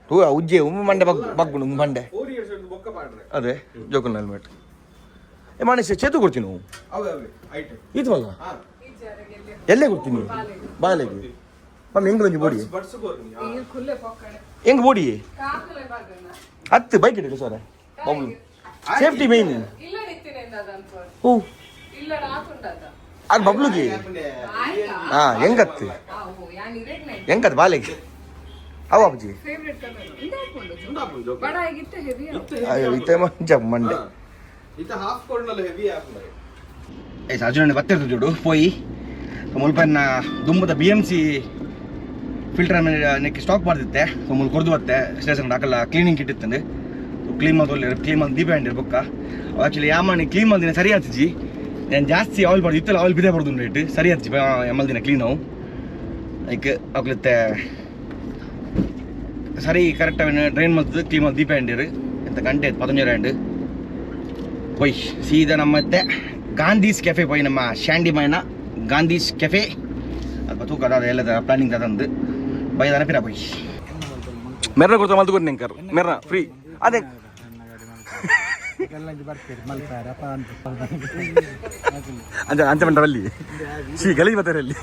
ಟೂ ಉಜ್ಜೆ ಮಂಡೆ ಬಗ್ಗುಂಡು ಮಂಡೆ 4 years ಬೊಕ್ಕ ಪಾಡ್ರೆ ಅದೇ ಜೋಕಲ್ ಹೆಲ್ಮೆಟ್ ಏ ಮನುಷ್ಯ ಚೇತು ಕೊಡ್ತೀನಿ ನಾವು ಅವೇ ಐಟೆ ಈತ ಮಲ್ಲ ಎಲ್ಲೇ ಕೊಡ್ತೀನಿ ಬಾಲೆಗೆ ಮಮ್ಮ ಹೆಂಗ್ ಬಂದಿ ಬೋಡಿ ಬಡ್ಸ್ ಗೋರ್ನಿ ಹೆಂಗ್ ಬೋಡಿ ಹತ್ತು ಬೈಕ್ ಇಡಲಿ ಸರ್ ಬಾಬು ಸೇಫ್ಟಿ ಮೇನ್ ಓ ಅದು ಬಬ್ಲುಗೆ ಹಾ ಹೆಂಗತ್ತು ಹೆಂಗತ್ತು ಬಾಲೆಗೆ ಅವ ಅಪ್ಪಾಜಿ ಅಯ್ಯೋ ಇತ್ತೆ ಮಂಚ ಮಂಡೆ ಇತ ಹಾಫ್ ಕೋಡ್ನಲ್ಲ ಹೆವಿ ಆಪುಂಡು ಏ ಸಾಜುನಣ್ಣೆ ಬತ್ತಿರ್ತು ಜೋಡು ಪೋಯಿ ಮುಲ್ಪನ್ನ ದುಂಬದ BMC ಫಿಲ್ಟರ್ ನೆಕ್ಕಿ ಸ್ಟಾಕ್ ಮಾಡ್ತಿತ್ತೆ ಸೊ ಮುಲ್ ಕೊರ್ದು ಬತ್ತೆ ಸ್ಟೇಷನ್ ಹಾಕಲ್ಲ ಕ್ಲೀನಿಂಗ್ ಕಿಟ್ ಇತ್ತಂದು ಕ್ಲೀನ್ ಮಾಡಿ ದೀಪ ಹಂಡಿರ್ ಬೊಕ್ಕ ಆ್ಯಕ್ಚುಲಿ ಯಾಮಣ್ಣಿ ಕ್ಲೀನ್ ಮಾಡಿದಿನ ಸರಿ ಆತಿಜಿ ನಾನು ಜಾಸ್ತಿ ಆಯಿಲ್ ಪಡ್ದು ಇತ್ತಲ್ಲ ಆಯಿಲ್ ಬಿದೇ ಪಡ್ದು ರೇಟ್ ಸರಿ ಆತಿಜಿ ಎಮ್ಮಲ್ದಿನ ಕ್ಲೀನ್ ಅವು ಲೈಕ್ ಅವಕ್ಲತ್ತೆ ಸರಿ ಕರೆಕ್ಟ್ ಡ್ರೈನ್ ಮಾಡ್ತದೆ ಕ್ಲೀನ್ ಮಾಡಿ ದೀಪ ಹಂಡಿರು ಎಂತ ಗಂಟೆ ಆಯ್ತು 15 ಹ್ಯಾಂಡ್ ಪೊಯ್ ಸೀದಾ ನಮ್ಮತ್ತೆ ಗಾಂಧೀಸ್ ಕೆಫೆ ಪೊಯ್ ನಮ್ಮ ಶಾಂಡಿ ಮೈನ ಗಾಂಧೀಸ್ ಕೆಫೆ ಅದು ತೂಕ ಅದ ಎಲ್ಲದ ಪ್ಲಾನಿಂಗ್ ಅದಂದು ಬೈದಾನ ಪಿರ ಪೊಯ್ ಮೆರ್ನ ಕೊಡ್ತಾ ಮಲ್ತು ಕೊಡಿ ನೆಂಕರ್ ಮೆರ್ನ ಫ್ರೀ ಅದೇ ಅಂಚ ಬಂಟರಲ್ಲಿ ಶ್ರೀ ಗಲೀಜ್ ಬರ್ತಾರೆ ಅಲ್ಲಿ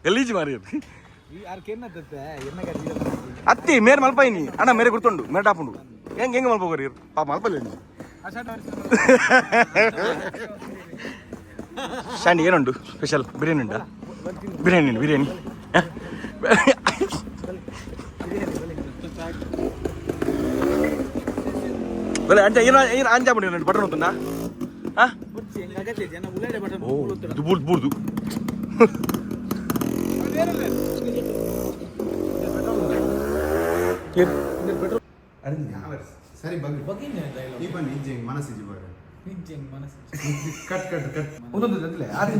ಗಲೀಜ್ ಮಾರಿ ಅತ್ತಿ ಮೇರೆ ಮಲ್ಪಾಯಿನಿ ಅಣ್ಣ ಮೇರೆ ಗುರ್ತುಂಡು ಮೇರೆ ಟಾಪುಂಡು ಹೆಂಗೆ ಮಲ್ಪೋಗರಿ ಪಾಪ ಮಲ್ಪಲ್ಲ ಶಾಂಡಿ ಏನುಂಡು ಸ್ಪೆಷಲ್ ಬಿರಿಯಾನಿ ಉಂಟಾ ಬಿರಿಯಾನಿ ಅಂಚ ಏನು ಅಂಚ ಮಾಡಿ ಬಟನ್ ಹೋಗ್ತುಂಡ ಬೂರ್ದು ಸರಿ ಬಗ್ಗೆ ಈ ಬನ್ನಿ ಇಜ್ಜೆಂಗ್ ಮನಸ್ಸಿಜಿ ಬರ ಇಜ್ಜೆಂಗ್ ಮನಸ್ಸಿಜಿ ಕಟ್ ಒಂದೊಂದು ಅದಲೆ ಆದಿ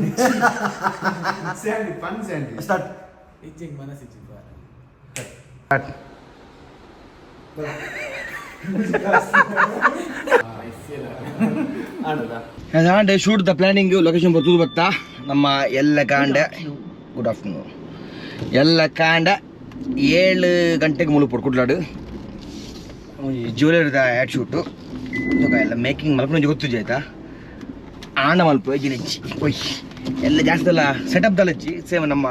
ಸ್ಯಾಂಡಿ ಪನ್ ಸ್ಯಾಂಡಿ ಸ್ಟಾರ್ಟ್ ಇಜ್ಜೆಂಗ್ ಮನಸ್ಸಿಜಿ ಬರ ಕಟ್ ಅದಾಂಡೆ ಶೂಟ್ ದ ಪ್ಲಾನಿಂಗ್ ಲೊಕೇಶನ್ ಬರ್ತದೆ ಬತ್ತಾ ನಮ್ಮ ಎಲ್ಲ ಕಾಂಡೆ ಗುಡ್ ಆಫ್ಟರ್ನೂನ್ ಎಲ್ಲ ಕಾಂಡ 7 ಗಂಟೆಗೆ ಮುಳುಪುಡು ಕುಡ್ಲಾಡು ಜ್ಯುವೆಲರಿದ ಆ್ಯಡ್ ಶೂಟು ಎಲ್ಲ ಮೇಕಿಂಗ್ ಮಲ್ಕೊಂಡು ಗೊತ್ತಿಜಿ ಆಯ್ತಾ ಆಣ ಮಲ್ಪ ಜಿನಿಚ್ಚಿ ಒಯ್ ಎಲ್ಲ ಜಾಸ್ತಿ ಎಲ್ಲ ಸೆಟಪ್ ದಲಚ್ಚಿ ಸೇಮ್ ನಮ್ಮ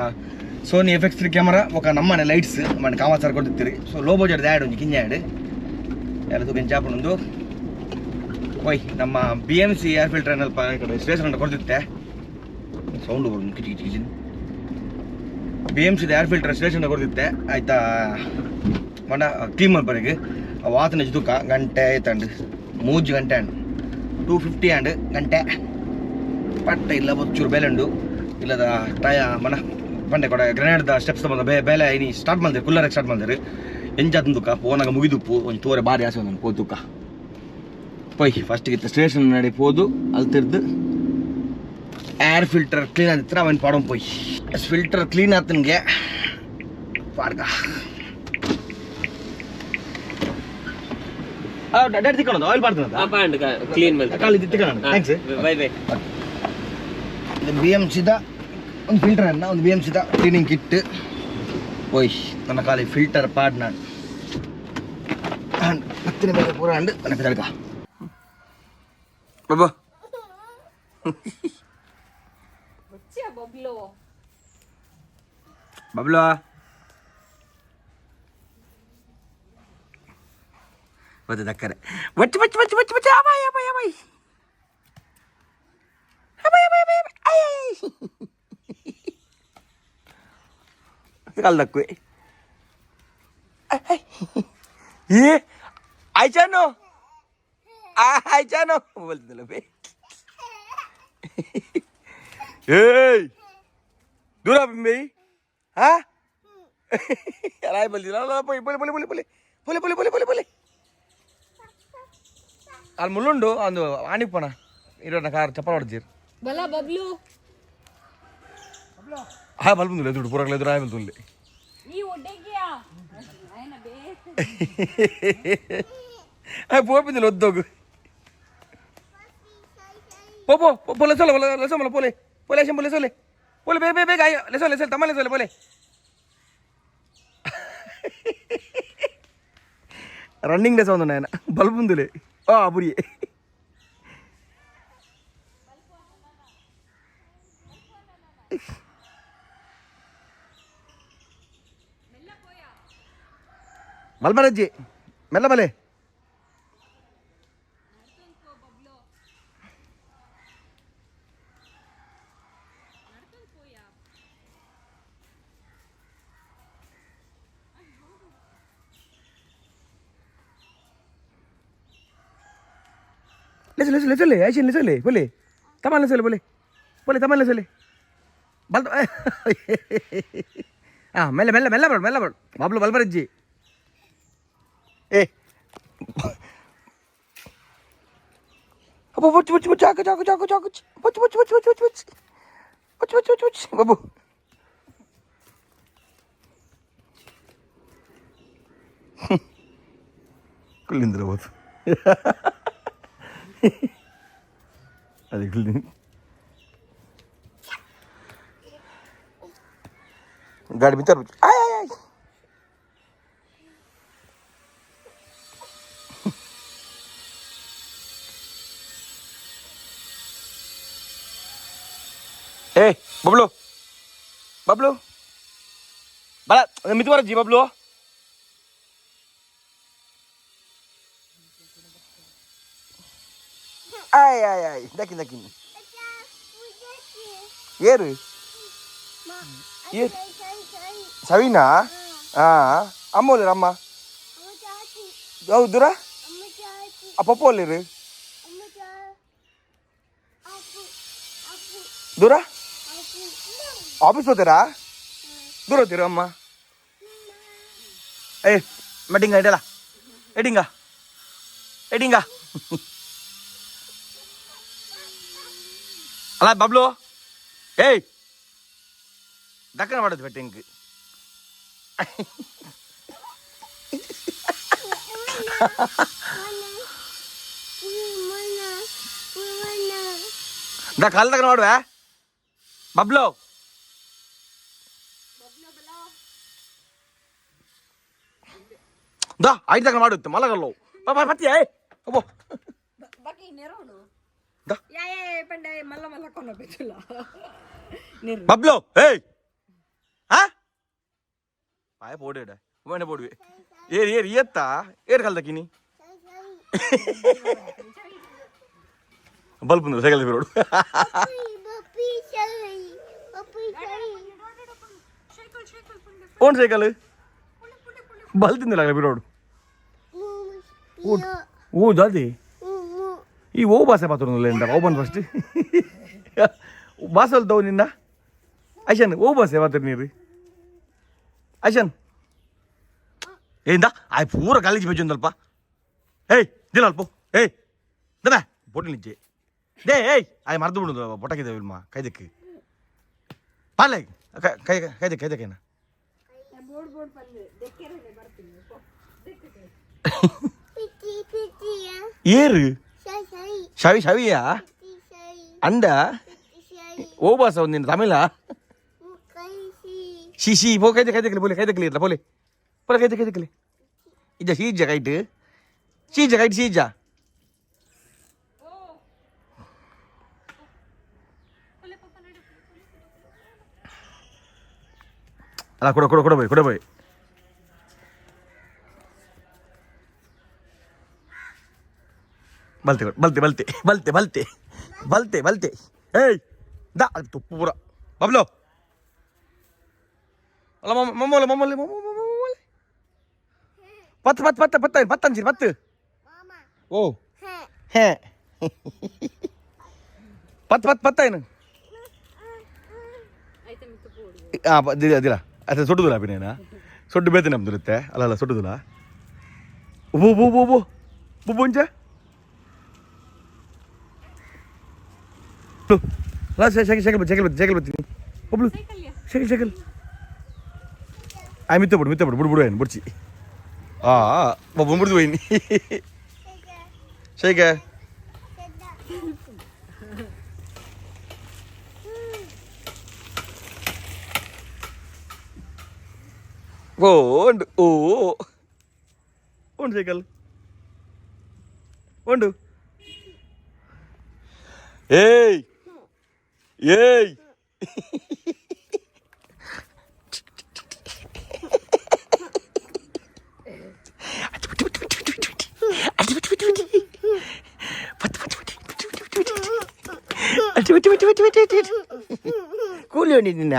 ಸೋನಿ FX3 ಕ್ಯಾಮರಾ ఒక ನಮ್ಮನೆ ಲೈಟ್ಸ್ మన ಕಾಮಾಚಾರ ಕೊಡ್ತಿರ್ತೀರಿ ಸೊ ಲೋ ಬಜೆಟ್ ಆ್ಯಡ್ ಒಂಜಿ ಕಿಂಜ ಆ್ಯಡ್ ಎಲ್ಲ ತೂಕ ಚಾಪುಂಡು ಒಯ್ ನಮ್ಮ BMC ಏರ್ ಫಿಲ್ಟರ್ ಏನಲ್ಪ ಕಡೆ ಸ್ಟೇಷನ್ ಅಂತ ಕೊಡ್ತಿತ್ತೆ ಸೌಂಡ್ ಬರೋದು ಕಿಚಿ ಕಿಚಿ BMC ಏರ್ ಫಿಲ್ಟರ್ ಸ್ಟೇಷನ್ ಕೊಡ್ತಿತ್ತೆ ಆಯ್ತಾ ಮಂಡ ಕ್ಲೀನ್ ಮಲ್ಪರಿಗೆ ವಾತನ ತೂಕ ಗಂಟೆ ಆಯ್ತಂಡು 3 ಗಂಟೆ ಅಂಡು 250 ಅಂಡು ಗಂಟೆ ಪಟ್ಟ ಇಲ್ಲ ಬೊಚ್ಚೂರು ಬೇಲೆ ಉಂಡು ಇಲ್ಲದ ಟಯ ಮನ ಬಂಡೆ ಕೊಡ ಗ್ರೆನೇಡ್ದ ಸ್ಟೆಪ್ಸ್ ಬಂದ ಬೇಲೆ ಇನಿ ಸ್ಟಾರ್ಟ್ ಮಾಡಿದ್ರು ಕುಲ್ಲರಿಗೆ ಸ್ಟಾರ್ಟ್ ಮಾಡಿದ್ರು ಎಂಜಾತನ ತುಕ ಪೋನಾಗ ಮುಗಿದುಪ್ಪು ಒಂದು ತೋರೆ ಬಾರಿ ಆಸೆ ಒಂದು ಪೋ ತುಕ ಪೊಯ್ ಫಸ್ಟಿಗೆ ಸ್ಟೇಷನ್ ನಡಿ ಪೋದು ಅಲ್ತಿರ್ದು ಏರ್ ಫಿಲ್ಟರ್ ಕ್ಲೀನ್ ಆದಿತ್ರ ಅವನ್ ಪಾಡೋನ್ ಪೊಯ್ ಫಿಲ್ಟರ್ ಕ್ಲೀನ್ ಆತನಿಗೆ ಪಾಡ್ಗ ಡೈರೆಕ್ಟ್ ತಿಕ್ಕೊಳ್ಳೋದು ಆಯಿಲ್ ಮಾಡ್ತಾನಂತ ಕ್ಲೀನ್ ಮಾಡಿ ಕಾಲಿ ತಿಕ್ಕೊಳ್ಳೋಣ ಥ್ಯಾಂಕ್ಸ್ ಬೈ ಇದು BMCದ ಒಂದು ಫಿಲ್ಟರ್ ಅನ್ನ ಒಂದು BMCದ ಕ್ಲೀನಿಂಗ್ ಕಿಟ್ ಓಯ್ ನನ್ನ ಕಾಲಿ ಫಿಲ್ಟರ್ ಪಾಡ್ ನಾನು ಹತ್ತಿನ ಮೇಲೆ ಪೂರ ಅಂಡು ನನ್ನ ಪಿದಳ್ಕ ಬಾಬಾ ಬಬ್ಲೋ ಮತ್ತೆ ದಕ್ಕರೆ ಬಚ್ಚ ಬಚ್ಚ ಬಚ್ಚ ಬಚ್ಚ ಬಚ್ಚ ಅಬಾಯ್ ಅಬಾಯ್ ಅಬಾಯ್ ಅಬಾಯ್ ಅಬಾಯ್ ಅಬಾಯ್ ಅಯ್ಯ್ ಕಾಲ್ ದಕ್ಕುವೆ ಏ ಆಯ್ಚಾನೋ ಆಯ್ಚಾನೋ बोलते ಬೇ ಏಯ್ ದೂರ ಬೇ ಹಾ ಯಾರಾಯ್ बोलती ಪೊಯ್ ಪೊಲೆ ಪೊಲೆ ಪೊಲೆ ಪೊಲೆ ಪೊಲೆ ಪೊಲೆ ಪೊಲೆ ಪೊಲೆ ಪೊಲೆ ಅಲ್ಲಿ ಮುಳ್ಳುಂಡು ಒಂದು ಆಣಿಪ್ಪಣ ಇರೋ ಕಾರ್ ಚಪ್ಪಲ್ ಹೊಡೆದಿರ್ ಬಲ ಬಬ್ಲು ಹಾಯ್ ಬಲ್ ಬಂದಿಲ್ಲ ದುಡ್ಡು ಪೂರಾಗ್ಲ ಎದುರು ಹಾಯ್ ಬಂದಿಲ್ಲ ಈ ಒಡ್ಡೆಗ್ಯಾ ಆಯ್ನ ಬೇ hi ಪೋಪಿಂದಿಲ್ಲ ಒದ್ದೋಗು po le sole pole Aishan pole sole be ayo le sole tamal le sole pole running day sound నాయన బల్బ్ ఉందిలే అబురి మల్బరజ్జి మెల్లబలే le sole Aishan le sole pole tamal le sole pole tamal le sole bal mella bro bablu balbarajji అబ్బో వచ్చి బాబు కుళ్ళిందిరా బాబు అది కుళ్ళింది गाड़ी में चल आय आय आय ए बबलू बड़ा मितवार जी बबलू आय आय आय दकिन येर ये सवीना अम्मा ले अम्मा दूरा पप्पो ले दूरा ऑफिस होतेरा दूर होतीर अम्मा ए मटिंगा इडला एडिंगा अला बबलू ए दक्कन पड़द बेटिंग दा काल दक्कन पड़वे बबलू दा आई दक्कन पड़ुत्ते मलगल्लो पापा पत्ती ए अब्बो बाकी नेरोनु दा या पंडे मल्ल कोन बेचुला बबलू ए हाँ पाए पोड़ेड़ा मैंने पोड़वे ये येत्ता ಏರ್ ಕಲ್ ದಕ್ಕಿನಿ ಬಲ್ಬ್ ಬಂದ್ರು ಸೈಕಲ್ ಬಿರೋಡು ಓನ್ ಸೈಕಲ್ ಬಲ್ ತಿಂದಿಲ್ಲ ಬಿರೋಡು ಓ ಜಲ್ದಿ ಈ ಓ ಭಾಷೆ ಮಾತಾಡೋದಿಲ್ಲ ಓಪನ್ ಫಸ್ಟ್ ಭಾಷೆ ಅಲ್ತಾವು ನಿನ್ನ ಐಶನ್ ಓ ಭಾಷೆ ಮಾತಾಡಿ ನೀರು ಐಶನ್ ఏందా అవి పూర కలిసి పెంచుందల్ప ఏయ్ దిలల్పో ఏయ్ దమే పొట్టిల్ ఇచ్చే దే ఏయ్ అది మర్దబుడు పొట్టకిదే విల్మా కైదెక్కి పాలే కైదెకేనా ಬೋರ್ಡ್ ಬಂದು ದೆಕ್ಕೆರನೆ ಬರ್ತೀನಿ ఏరు షవియా అండ ఓ భాష ఉంది తమిళ షిషి పో కైదెక్కలి పోలే కైదెక్కలి ఇట్లా పోలే పోలే కైదెక్కలి ఇజ్జా సీజ్జా కైట్ సీజ్జా అలా కూడా పోయి బల్తే ఏయ్ దా తుప్పు పూర బబ్లో అలా మమ్మల్ని పత్తు ఓ హే పత్తైన ದಿಲ್ಲ ಅದೇ ಸೊಟ್ಟುದಿಲ್ಲ ಪಿನೇನ ಸೊಟ್ಟು ಬೇತೆ ನಮ್ದಿರುತ್ತೆ ಅಲ್ಲ ಸೊಟ್ಟುದಿಲ್ಲ ಬೂ ಮುಂಚ ಸೈಕಲ್ ಬರ್ತೀನಿ ಒಬ್ಳು ಸೈಕಲ್ ಮಿತ್ತಬಿಡು ಬಿಡು ಏನು ಬಿಡ್ಚಿ ಒಬ್ಬ ಬಿಡ್ದು ಹೋಯ್ನಿ ಸೈಕ ఉండు ఓ ఉండు సైకిల్ ఉండు ఏయ్ ఏయ్ కూలి నిన్న